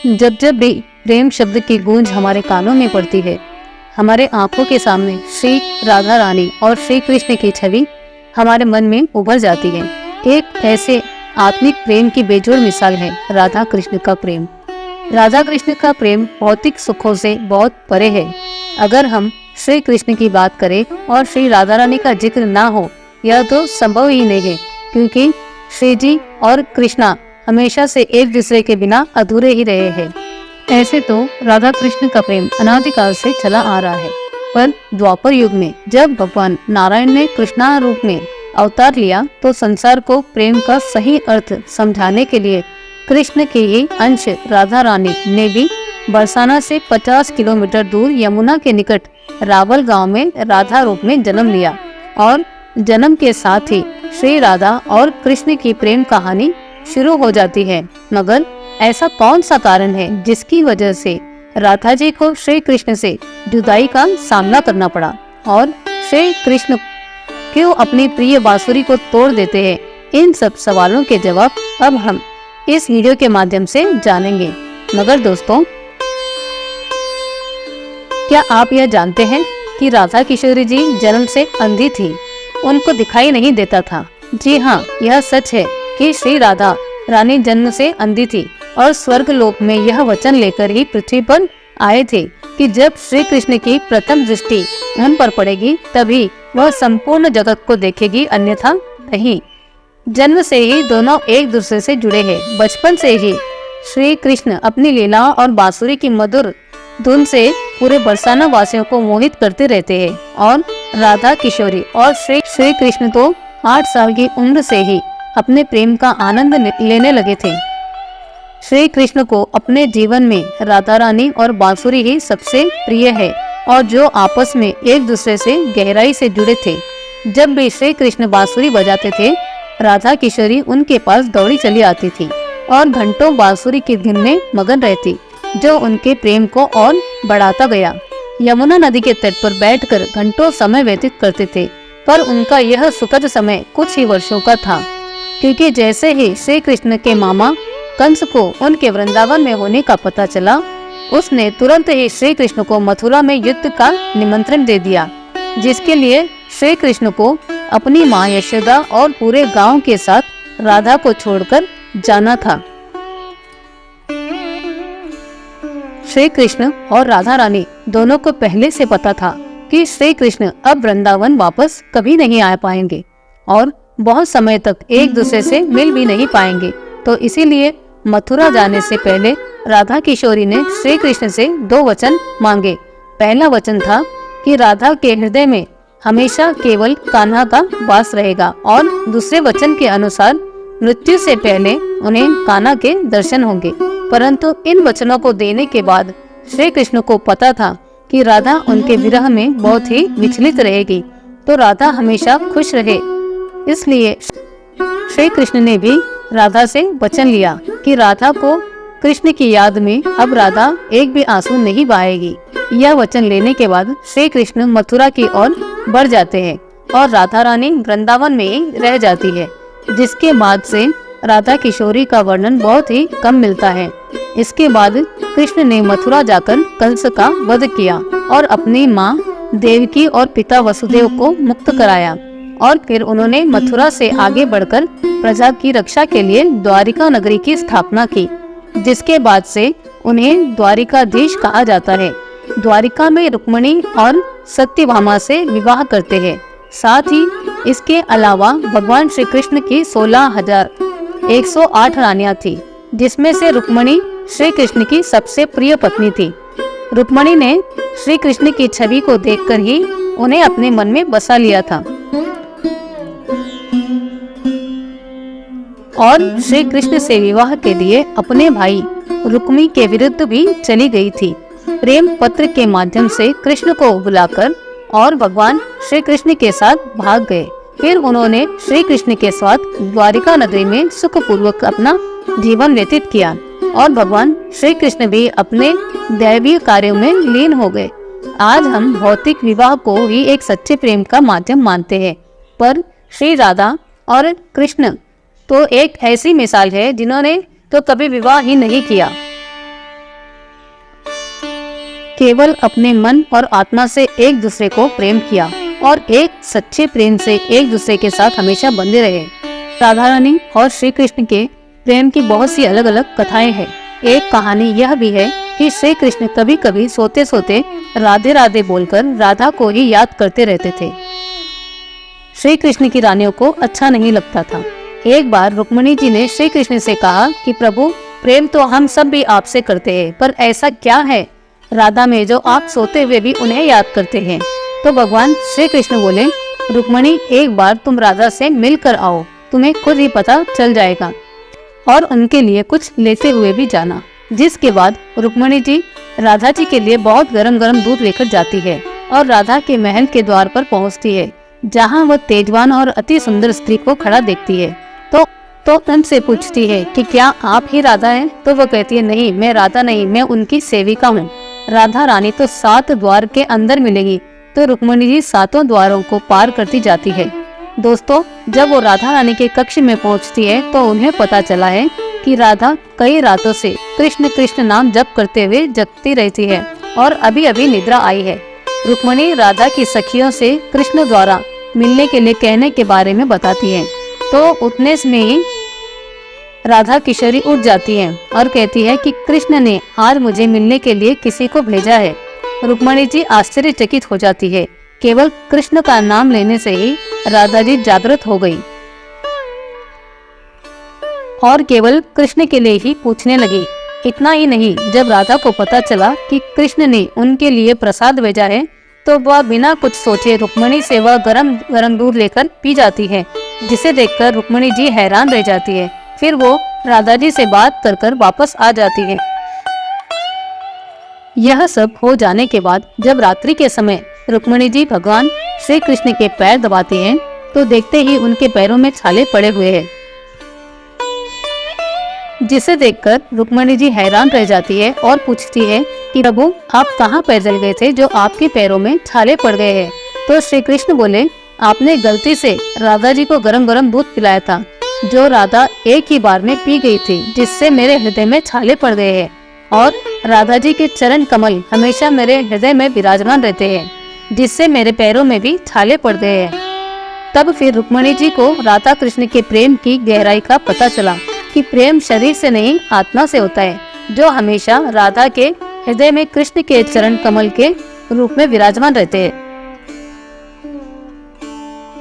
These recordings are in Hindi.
जब जब भी प्रेम शब्द की गूंज हमारे कानों में पड़ती है, हमारे आंखों के सामने श्री राधा रानी और श्री कृष्ण की छवि हमारे मन में उभर जाती है। एक ऐसे आत्मिक प्रेम की बेजोड़ मिसाल है राधा कृष्ण का प्रेम। राधा कृष्ण का प्रेम भौतिक सुखों से बहुत परे है। अगर हम श्री कृष्ण की बात करें और श्री राधा रानी का जिक्र ना हो, यह तो संभव ही नहीं है, क्योंकि श्री जी और कृष्णा हमेशा से एक दूसरे के बिना अधूरे ही रहे हैं। ऐसे तो राधा कृष्ण का प्रेम अनादिकाल से चला आ रहा है, पर द्वापर युग में जब भगवान नारायण ने कृष्णा रूप में अवतार लिया तो संसार को प्रेम का सही अर्थ समझाने के लिए कृष्ण के ही अंश राधा रानी ने भी बरसाना से 50 किलोमीटर दूर यमुना के निकट रावल गांव में राधा रूप में जन्म लिया। और जन्म के साथ ही श्री राधा और कृष्ण की प्रेम कहानी शुरू हो जाती है। मगर ऐसा कौन सा कारण है जिसकी वजह से राधा जी को श्री कृष्ण से जुदाई का सामना करना पड़ा, और श्री कृष्ण क्यों अपनी प्रिय बांसुरी को तोड़ देते हैं? इन सब सवालों के जवाब अब हम इस वीडियो के माध्यम से जानेंगे। मगर दोस्तों, क्या आप यह जानते हैं कि राधा किशोरी जी जन्म से अंधी थी, उनको दिखाई नहीं देता था। जी हाँ, यह सच है कि श्री राधा रानी जन्म से अंधी थी और स्वर्ग लोक में यह वचन लेकर ही पृथ्वी पर आए थे कि जब श्री कृष्ण की प्रथम दृष्टि उन पर पड़ेगी तभी वह संपूर्ण जगत को देखेगी, अन्यथा नहीं। जन्म से ही दोनों एक दूसरे से जुड़े हैं। बचपन से ही श्री कृष्ण अपनी लीला और बांसुरी की मधुर धुन से पूरे बरसाना वासियों को मोहित करते रहते हैं, और राधा किशोरी और श्री कृष्ण तो 8 साल की उम्र से ही अपने प्रेम का आनंद लेने लगे थे। श्री कृष्ण को अपने जीवन में राधा रानी और बांसुरी ही सबसे प्रिय है, और जो आपस में एक दूसरे से गहराई से जुड़े थे। जब भी श्री कृष्ण बांसुरी बजाते थे, राधा किशोरी उनके पास दौड़ी चली आती थी और घंटों बांसुरी की धुन में मगन रहती, जो उनके प्रेम को और बढ़ाता गया। यमुना नदी के तट पर बैठकर घंटों समय व्यतीत करते थे, पर उनका यह सुखद समय कुछ ही वर्षों का था, क्योंकि जैसे ही श्री कृष्ण के मामा कंस को उनके वृंदावन में होने का पता चला, उसने तुरंत ही श्री कृष्ण को मथुरा में युद्ध का निमंत्रण दे दिया, जिसके लिए श्री कृष्ण को अपनी माँ यशोदा और पूरे गांव के साथ राधा को छोड़कर जाना था। श्री कृष्ण और राधा रानी दोनों को पहले से पता था कि श्री कृष्ण अब वृंदावन वापस कभी नहीं आ पाएंगे और बहुत समय तक एक दूसरे से मिल भी नहीं पाएंगे। तो इसीलिए मथुरा जाने से पहले राधा किशोरी ने श्री कृष्ण से 2 वचन मांगे। पहला वचन था कि राधा के हृदय में हमेशा केवल कान्हा का वास रहेगा, और दूसरे वचन के अनुसार मृत्यु से पहले उन्हें कान्हा के दर्शन होंगे। परंतु इन वचनों को देने के बाद श्री कृष्ण को पता था कि राधा उनके विरह में बहुत ही विचलित रहेगी, तो राधा हमेशा खुश रहे। इसलिए श्री कृष्ण ने भी राधा से वचन लिया कि राधा को कृष्ण की याद में अब राधा एक भी आंसू नहीं बहाएगी। यह वचन लेने के बाद श्री कृष्ण मथुरा की ओर बढ़ जाते हैं और राधा रानी वृंदावन में ही रह जाती है, जिसके बाद से राधा किशोरी का वर्णन बहुत ही कम मिलता है। इसके बाद कृष्ण ने मथुरा जाकर कंस का वध किया और अपनी माँ देवकी और पिता वसुदेव को मुक्त कराया, और फिर उन्होंने मथुरा से आगे बढ़कर प्रजा की रक्षा के लिए द्वारिका नगरी की स्थापना की, जिसके बाद से उन्हें द्वारिकाधीश कहा जाता है। द्वारिका में रुक्मिणी और सत्यभामा से विवाह करते हैं। साथ ही इसके अलावा भगवान श्री कृष्ण की 16,108 रानियां थी, जिसमें से रुक्मिणी श्री कृष्ण की सबसे प्रिय पत्नी थी। रुक्मिणी ने श्री कृष्ण की छवि को देखकर ही उन्हें अपने मन में बसा लिया था और श्री कृष्ण से विवाह के लिए अपने भाई रुक्मी के विरुद्ध भी चली गई थी। प्रेम पत्र के माध्यम से कृष्ण को बुलाकर और भगवान श्री कृष्ण के साथ भाग गए। फिर उन्होंने श्री कृष्ण के साथ द्वारिका नगरी में सुखपूर्वक अपना जीवन व्यतीत किया, और भगवान श्री कृष्ण भी अपने दैवीय कार्यों में लीन हो गए। आज हम भौतिक विवाह को ही एक सच्चे प्रेम का माध्यम मानते हैं, पर श्री राधा और कृष्ण तो एक ऐसी मिसाल है जिन्होंने तो कभी विवाह ही नहीं किया। केवल अपने मन और आत्मा से एक दूसरे को प्रेम किया और एक सच्चे प्रेम से एक दूसरे के साथ हमेशा बंधे रहे। राधा रानी और श्री कृष्ण के प्रेम की बहुत सी अलग अलग कथाएं हैं। एक कहानी यह भी है कि श्री कृष्ण कभी कभी सोते सोते राधे राधे बोलकर राधा को ही याद करते रहते थे। श्री कृष्ण की रानियों को अच्छा नहीं लगता था। एक बार रुक्मिणी जी ने श्री कृष्ण से कहा कि प्रभु, प्रेम तो हम सब भी आपसे करते हैं, पर ऐसा क्या है राधा में जो आप सोते हुए भी उन्हें याद करते हैं। तो भगवान श्री कृष्ण बोले, रुक्मिणी, एक बार तुम राधा से मिलकर आओ, तुम्हें खुद ही पता चल जाएगा, और उनके लिए कुछ लेते हुए भी जाना। जिसके बाद रुक्मिणी जी राधा जी के लिए बहुत गरम गरम दूध लेकर जाती है और राधा के महल के द्वार पर पहुंचती है, जहां वह तेजवान और अति सुंदर स्त्री को खड़ा देखती है। तो उनसे पूछती है कि क्या आप ही राधा हैं? तो वह कहती है, नहीं, मैं राधा नहीं, मैं उनकी सेविका हूँ। राधा रानी तो 7 द्वार के अंदर मिलेगी। तो रुक्मिणी जी 7 द्वारों को पार करती जाती है। दोस्तों, जब वो राधा रानी के कक्ष में पहुंचती है तो उन्हें पता चला है कि राधा कई रातों से कृष्ण कृष्ण नाम जप करते हुए जगती रहती है और अभी अभी निद्रा आई है। रुक्मिणी राधा की सखियों से कृष्ण द्वारा मिलने के लिए कहने के बारे में बताती है। तो उतने में ही राधा किशोरी उठ जाती है और कहती है कि कृष्ण ने आज मुझे मिलने के लिए किसी को भेजा है। रुक्मिणी जी आश्चर्यचकित हो जाती है। केवल कृष्ण का नाम लेने से ही राधा जी जागृत हो गई और केवल कृष्ण के लिए ही पूछने लगी। इतना ही नहीं, जब राधा को पता चला कि कृष्ण ने उनके लिए प्रसाद भेजा है तो वह बिना कुछ सोचे रुक्मिणी से वह गरम गरम दूध लेकर पी जाती है, जिसे देखकर रुक्मिणी जी हैरान रह जाती है। फिर वो राधा जी से बात कर वापस आ जाती है। यह सब हो जाने के बाद जब रात्रि के समय रुक्मिणी जी भगवान श्री कृष्ण के पैर दबाती हैं, तो देखते ही उनके पैरों में छाले पड़े हुए हैं, जिसे देखकर रुक्मिणी जी हैरान रह जाती है और पूछती है कि प्रभु, आप कहाँ पैदल गए थे जो आपके पैरों में छाले पड़ गए हैं? तो श्री कृष्ण बोले, आपने गलती से राधा जी को गरम गरम दूध पिलाया था, जो राधा एक ही बार में पी गई थी, जिससे मेरे हृदय में छाले पड़ गए हैं, और राधा जी के चरण कमल हमेशा मेरे हृदय में विराजमान रहते हैं, जिससे मेरे पैरों में भी छाले पड़ गए हैं। तब फिर रुक्मिणी जी को राधा कृष्ण के प्रेम की गहराई का पता चला कि प्रेम शरीर से नहीं आत्मा से होता है, जो हमेशा राधा के हृदय में कृष्ण के चरण कमल के रूप में विराजमान रहते हैं।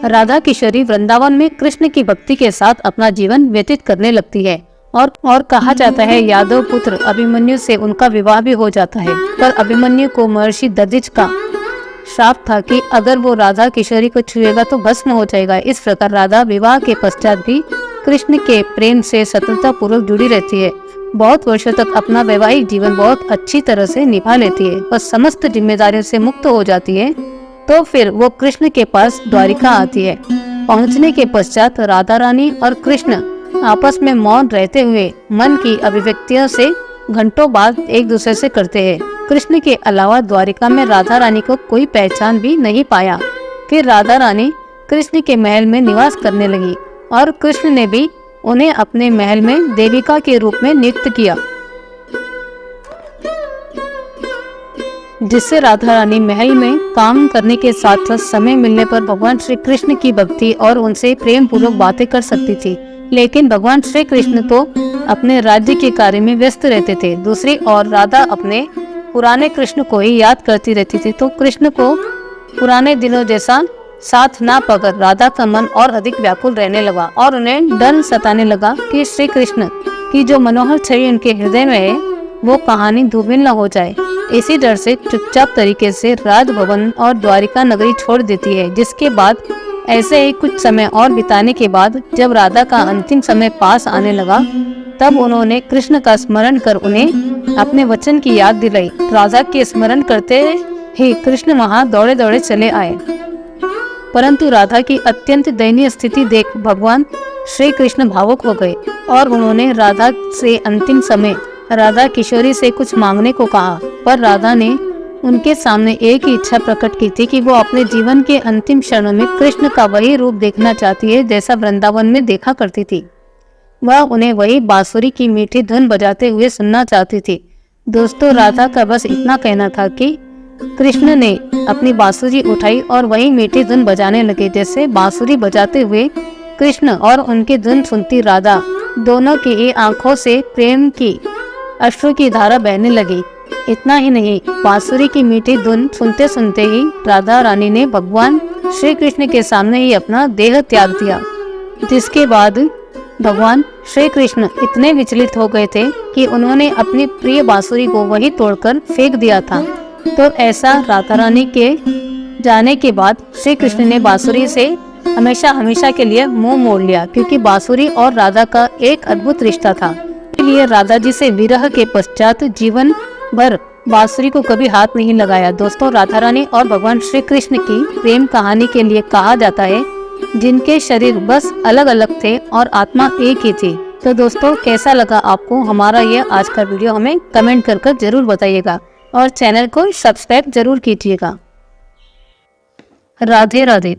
राधा किशोरी वृंदावन में कृष्ण की भक्ति के साथ अपना जीवन व्यतीत करने लगती है और कहा जाता है यादव पुत्र अभिमन्यु से उनका विवाह भी हो जाता है। पर अभिमन्यु को महर्षि दधिच का श्राप था कि अगर वो राधा किशोरी को छुएगा तो भस्म हो जाएगा। इस प्रकार राधा विवाह के पश्चात भी कृष्ण के प्रेम से सततता पूर्वक जुड़ी रहती है। बहुत वर्षों तक अपना वैवाहिक जीवन बहुत अच्छी तरह से निभा लेती है। बस समस्त जिम्मेदारियों से मुक्त हो जाती है तो फिर वो कृष्ण के पास द्वारिका आती है। पहुंचने के पश्चात राधा रानी और कृष्ण आपस में मौन रहते हुए मन की अभिव्यक्तियों से घंटों बात एक दूसरे से करते हैं। कृष्ण के अलावा द्वारिका में राधा रानी को कोई पहचान भी नहीं पाया। फिर राधा रानी कृष्ण के महल में निवास करने लगी और कृष्ण ने भी उन्हें अपने महल में देविका के रूप में नियुक्त किया, जिससे राधा रानी महल में काम करने के साथ साथ समय मिलने पर भगवान श्री कृष्ण की भक्ति और उनसे प्रेम पूर्वक बातें कर सकती थी। लेकिन भगवान श्री कृष्ण तो अपने राज्य के कार्य में व्यस्त रहते थे। दूसरी ओर राधा अपने पुराने कृष्ण को ही याद करती रहती थी। तो कृष्ण को पुराने दिनों जैसा साथ ना पाकर राधा का मन और अधिक व्याकुल रहने लगा और उन्हें डर सताने लगा कि श्री कृष्ण की जो मनोहर छवि उनके हृदय में है वो कहानी धूमिल न हो जाए। इसी डर से चुपचाप तरीके से राजभवन और द्वारिका नगरी छोड़ देती है। जिसके बाद ऐसे ही कुछ समय और बिताने के बाद जब राधा का अंतिम समय पास आने लगा तब उन्होंने कृष्ण का स्मरण कर उन्हें अपने वचन की याद दिलाई। राधा के स्मरण करते ही कृष्ण वहां दौड़े दौड़े चले आए, परंतु राधा की अत्यंत दयनीय स्थिति देख भगवान श्री कृष्ण भावुक हो गए और उन्होंने राधा से अंतिम समय राधा किशोरी से कुछ मांगने को कहा। पर राधा ने उनके सामने एक ही इच्छा प्रकट की थी कि वो अपने जीवन के अंतिम क्षणों में कृष्ण का वही रूप देखना चाहती है जैसा वृंदावन में देखा करती थी। वह उन्हें वही बांसुरी की मीठी धुन बजाते हुए सुनना चाहती थी दोस्तों राधा का बस इतना कहना था कि कृष्ण ने अपनी बांसुरी उठाई और वही मीठी धुन बजाने लगे। जैसे बांसुरी बजाते हुए कृष्ण और उनकी धुन सुनती राधा, दोनों की आंखों से प्रेम की अश्रु की धारा बहने लगी। इतना ही नहीं, बांसुरी की मीठी धुन सुनते सुनते ही राधा रानी ने भगवान श्री कृष्ण के सामने ही अपना देह त्याग दिया, जिसके बाद भगवान श्री कृष्ण इतने विचलित हो गए थे कि उन्होंने अपनी प्रिय बांसुरी को वहीं तोड़कर फेंक दिया था। तो ऐसा राधा रानी के जाने के बाद श्री कृष्ण ने बांसुरी से हमेशा हमेशा के लिए मुंह मोड़ लिया, क्योंकि बांसुरी और राधा का एक अद्भुत रिश्ता था। इसलिए राधा जी से विरह के पश्चात जीवन भर बांसुरी को कभी हाथ नहीं लगाया। दोस्तों राधा रानी और भगवान श्री कृष्ण की प्रेम कहानी के लिए कहा जाता है, जिनके शरीर बस अलग अलग थे और आत्मा एक ही थी। तो दोस्तों कैसा लगा आपको हमारा ये आज का वीडियो, हमें कमेंट कर जरूर बताइएगा और चैनल को सब्सक्राइब जरूर कीजिएगा। राधे राधे।